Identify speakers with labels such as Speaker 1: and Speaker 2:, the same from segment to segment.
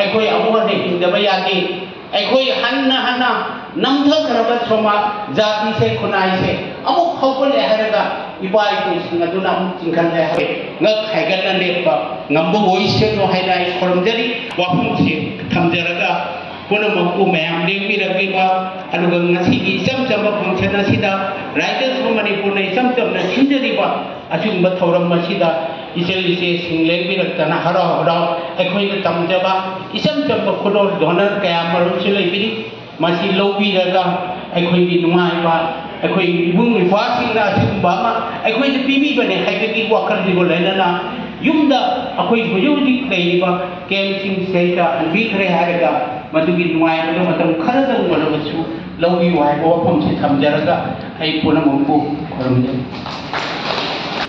Speaker 1: अखोई अमुक ने हिंदबा यादे अखोई हन्ना नमथखरबा ट्रमा जाति से खुनाई से अमुक खौपले हरगा इबाई को सिंगदुना अमुक चिंखनले हरे ngak haigana lepa ngambo voice no haidai khoromjari wafum si thamjaraga puna mokku mayam lewi ragiba aduga ngasi gi samjamba function asida writers of manipur nei samjamna sinjariba asumba thoram masida isel ise singleng bi raktana haro haro akhoi na tamjaba isam jamba khudol donor kaya marum silai bi masi lowi raga akhoi bi numai ba अखोई इबुंग इफासिंगना सिगुंबा मा अखोई जे PB बने हाइबेकी वाखर दिगो लेना युमदा अखोई हुजुदी लेइबा केमसिंग सेटा अनबी खरे हारगा मदुगी नुआय बदो मतम खरदं बलबसु लौगी वाय वफम से थमजरगा आई पुनमंपु खरमजे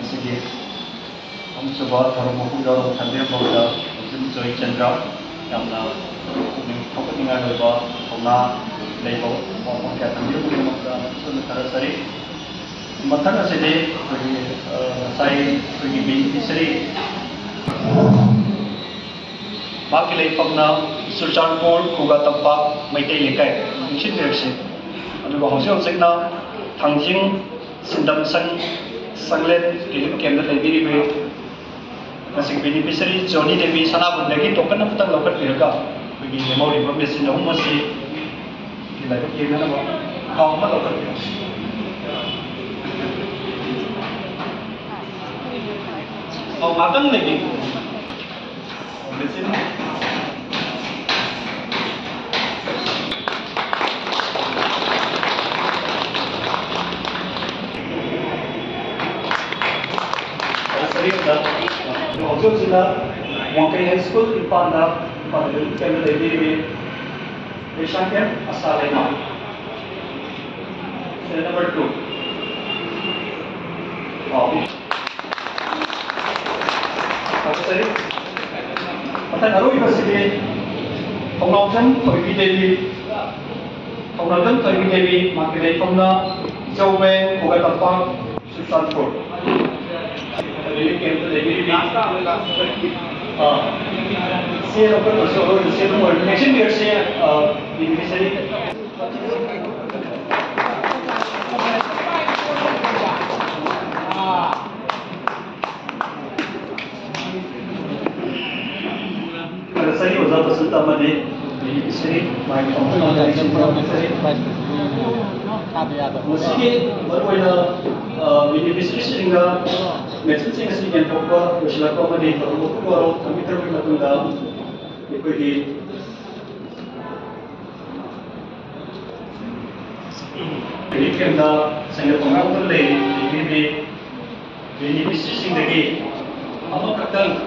Speaker 2: सिगे हम सुबह धर्ममु दो थंदे बौदा जिम जय चंद्र यामना थोकनिंगा लोबा होना लेबो वफम क्या थंदे बुमका सुन खरसरी मथन से दे साई की बेनिफिशियरी बाकी लेफमना सुल्तानपुर खुगा तंपा मैतै लेकाय निश्चित निर्से अदुगा हौसे हौसेना थांजिंग सिंदम संगलेट रिलीफ कैम्प लेबिरिबे नसिक बेनिफिशियरी जोनी देवी सनाबुंदगी टोकन अमतंग लौकट पिरगा बगी मेमोरी मेसिन अहुमसी लाइफ केनना खाव मा लौकट और मातंग लेगी machine also sila Wangkai High School ipanda pada kami dari Asian Camp asalnya. Sila number 2. Oh. Apa tadi? Mata baru university. Pengawasan Toybi Dewi. Pengawasan Toybi Dewi makinai pemna Jawa Bukan Tampang Sultanpur. Jadi camp tu jadi biasa. Saya local masuk saya tu organization dia saya beneficiary. Kalau saya uzat peserta mana beneficiary, my company organization beneficiary. Meski baru ada beneficiary sehingga Mesin sing asli yang pokok usia kau mandi baru baru kami terima tunggal ikut di kerja saya pengatur leh di beneficiary sing lagi apa kadang